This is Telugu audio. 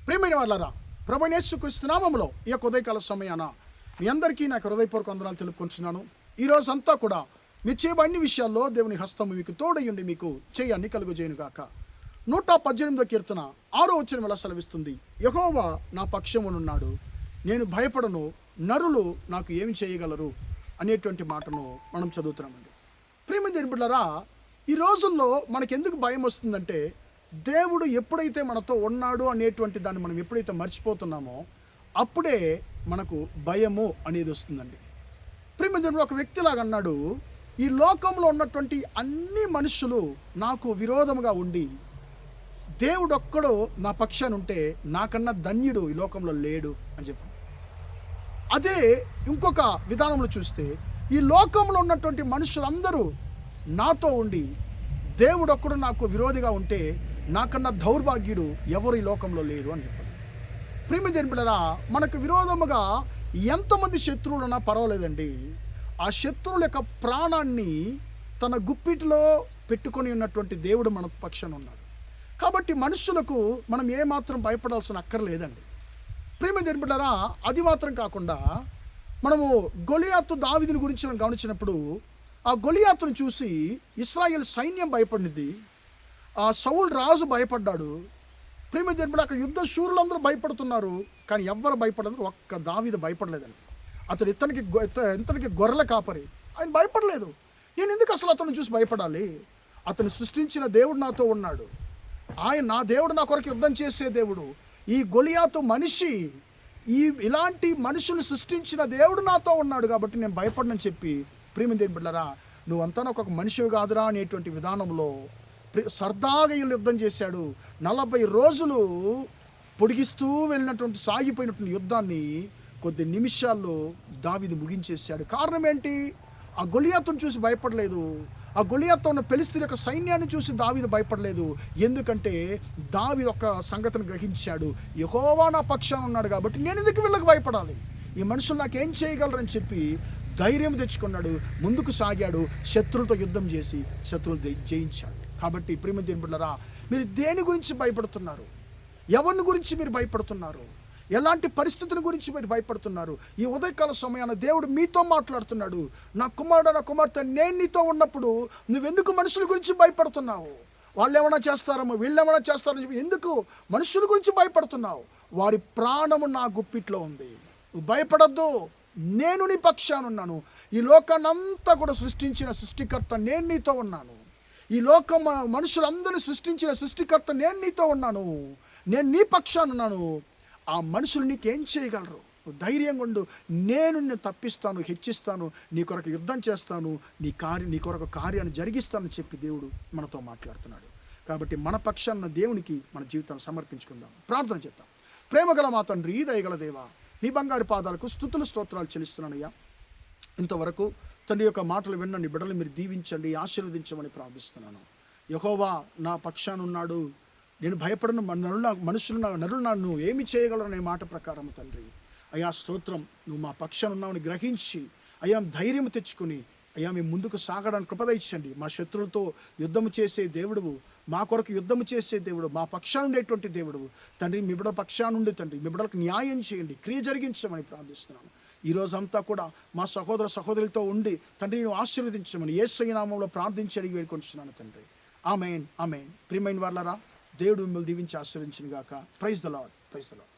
ప్రియమైన వాళ్ళారా, ప్రభువైన యేసుక్రీస్తు నామములో ఈ యొక్క ఉదయకాల సమయాన మీ అందరికీ నాకు హృదయపూర్వక వందనాలు తెలుపుకుంటున్నాను. ఈ రోజు అంతా కూడా మీ చేయబడిన అన్ని విషయాల్లో దేవుని హస్తము మీకు తోడయుండి మీకు చేయాన్ని కలుగజేయునుగాక. 118 కీర్తన 6వ వచనం ఎలా సెలవిస్తుంది? యెహోవా నా పక్షమునున్నాడు, నేను భయపడను, నరులు నాకు ఏమి చేయగలరు అనేటువంటి మాటను మనం చదువుతున్నామండి. ప్రియమైన దేవుని బిడ్డలారా, ఈ రోజుల్లో మనకెందుకు భయం వస్తుందంటే, దేవుడు ఎప్పుడైతే మనతో ఉన్నాడు అనేటువంటి దాన్ని మనం ఎప్పుడైతే మర్చిపోతున్నామో అప్పుడే మనకు భయము అనేది వస్తుందండి. ప్రియమైన దేవుడు ఒక వ్యక్తిలాగా అన్నాడు, ఈ లోకంలో ఉన్నటువంటి అన్ని మనుషులు నాకు విరోధముగా ఉండి దేవుడొక్కడు నా పక్షాన ఉంటే నాకన్నా ధన్యుడు ఈ లోకంలో లేడు అని చెప్పాను. అదే ఇంకొక విధానంలో చూస్తే, ఈ లోకంలో ఉన్నటువంటి మనుషులందరూ నాతో ఉండి దేవుడొక్కడు నాకు విరోధిగా ఉంటే నాకన్నా దౌర్భాగ్యుడు ఎవరు ఈ లోకంలో లేరు అని చెప్పాడు. ప్రియమైన దేవుని బిడ్డలారా, మనకు విరోధముగా ఎంతమంది శత్రువులు ఉన్నా పర్వాలేదండి, ఆ శత్రువుల యొక్క ప్రాణాన్ని తన గుప్పిటిలో పెట్టుకొని ఉన్నటువంటి దేవుడు మన పక్షాన ఉన్నాడు. కాబట్టి మనుషులకు మనం ఏమాత్రం భయపడాల్సిన అక్కర్లేదండి. ప్రియమైన దేవుని బిడ్డలారా, అది మాత్రం కాకుండా మనము గొలియాతు దావీదుని గురించి మనం గమనించినప్పుడు, ఆ గొలియాతును చూసి ఇశ్రాయేల్ సైన్యం భయపడింది, ఆ సౌలు రాజు భయపడ్డాడు. ప్రియమైన దేవుని బిడ్డ, అక్కడ యుద్ధ శూరులందరూ భయపడుతున్నారు, కానీ ఎవ్వరు భయపడలేదు, ఒక్క దావీదు భయపడలేదండి. అతడు ఇతనికి గొర్రెల కాపరి, ఆయన భయపడలేదు. నేను ఎందుకు అసలు అతను చూసి భయపడాలి? అతను సృష్టించిన దేవుడు నాతో ఉన్నాడు, ఆయన నా దేవుడు, నా కొరకు యుద్ధం చేసే దేవుడు. ఈ గొలియాతు మనిషి, ఇలాంటి మనుషులు సృష్టించిన దేవుడు నాతో ఉన్నాడు కాబట్టి నేను భయపడనని చెప్పి, ప్రియమైన దేవుని బిడ్డలారా, నువ్వంతా ఒక మనిషివి కాదురా అనేటువంటి విధానంలో సరదాగా యుద్ధం చేశాడు. 40 రోజులు పొడిగిస్తూ వెళ్ళినటువంటి సాగిపోయినటువంటి యుద్ధాన్ని కొద్ది నిమిషాల్లో దావీదు ముగించేశాడు. కారణం ఏంటి? ఆ గొలియాతును చూసి భయపడలేదు, ఆ గొలియాతుతో ఉన్న ఫిలిష్తీయుల యొక్క సైన్యాన్ని చూసి దావీదు భయపడలేదు. ఎందుకంటే దావీదు ఒక సంగతిని గ్రహించాడు, యెహోవా నా పక్షాన ఉన్నాడు కాబట్టి నేను ఎందుకు వీళ్ళకి భయపడాలి, ఈ మనుషులు నాకేం చేయగలరని చెప్పి ధైర్యం తెచ్చుకున్నాడు, ముందుకు సాగాడు, శత్రువులతో యుద్ధం చేసి శత్రువులు జయించాడు. కాబట్టి ప్రియమైన దేవుని బిడ్డలారా, మీరు దేని గురించి భయపడుతున్నారు? ఎవరిని గురించి మీరు భయపడుతున్నారు? ఎలాంటి పరిస్థితుల గురించి మీరు భయపడుతున్నారు? ఈ ఉదయకాల సమయాన దేవుడు మీతో మాట్లాడుతున్నాడు. నా కుమారుడు, నా కుమార్తె, నేను నీతో ఉన్నప్పుడు నువ్వెందుకు మనుషుల గురించి భయపడుతున్నావు? వాళ్ళు ఏమైనా చేస్తారేమో, వీళ్ళు ఏమైనా చేస్తారని చెప్పి ఎందుకు మనుషుల గురించి భయపడుతున్నావు? వారి ప్రాణము నా గుప్పిట్లో ఉంది, నువ్వు భయపడద్దు, నేను నీ పక్షానున్నాను. ఈ లోకాన్నంతా కూడా సృష్టించిన సృష్టికర్త నేను నీతో ఉన్నాను. ఈ లోకం మనుషులందరినీ సృష్టించిన సృష్టికర్త నేను నీతో ఉన్నాను, నేను నీ పక్షానున్నాను. ఆ మనుషులు నీకేం చేయగలరు? ధైర్యంగా ఉండు, నేను తప్పిస్తాను, హెచ్చిస్తాను, నీ కొరకు యుద్ధం చేస్తాను, నీ కొరకు కార్యాన్ని జరిగిస్తానని చెప్పి దేవుడు మనతో మాట్లాడుతున్నాడు. కాబట్టి మన పక్షాన దేవునికి మన జీవితాన్ని సమర్పించుకుందాం, ప్రార్థన చేద్దాం. ప్రేమగల మా తండ్రి, దయగల దేవా, నీ బంగారు పాదాలకు స్తుతులు స్తోత్రాలు చెల్లిస్తున్నానయ్యా. ఇంతవరకు తండ్రి యొక్క మాటలు విన్న నీ బిడ్డలు మీరు దీవించండి, ఆశీర్వదించమని ప్రార్థిస్తున్నాను. యెహోవా నా పక్షాన ఉన్నాడు, నేను భయపడను, నరులు నన్ను ఏమి చేయగలరనే మాట ప్రకారం తండ్రి అయ్యా స్తోత్రం, నువ్వు మా పక్షాన ఉన్నావని గ్రహించి అయ్యా ధైర్యం తెచ్చుకుని అయ్యా మేము ముందుకు సాగడానికి కృప దయచండి. మా శత్రువులతో యుద్ధము చేసే దేవుడువు, మా కొరకు యుద్ధము చేసే దేవుడు, మా పక్షాన ఉండేటువంటి దేవుడు తండ్రి. మీ బిడ్డ పక్షానుండి తండ్రి మీ బిడ్డలకు న్యాయం చేయండి, క్రియ జరిగించమని ప్రార్థిస్తున్నాను. ఈరోజు అంతా కూడా మా సహోదర సహోదరులతో ఉండి తండ్రి నువ్వు ఆశీర్వదించమని యేసయ్య నామములో ప్రార్థించి అడిగి వేడుకొంటున్నాను తండ్రి. ఆమేన్, ఆమేన్. ప్రియమైన వాళ్ళారా, దేవుడు మిమ్మల్ని దీవించి ఆశీర్వదించును గాక. Praise the Lord, praise the lord.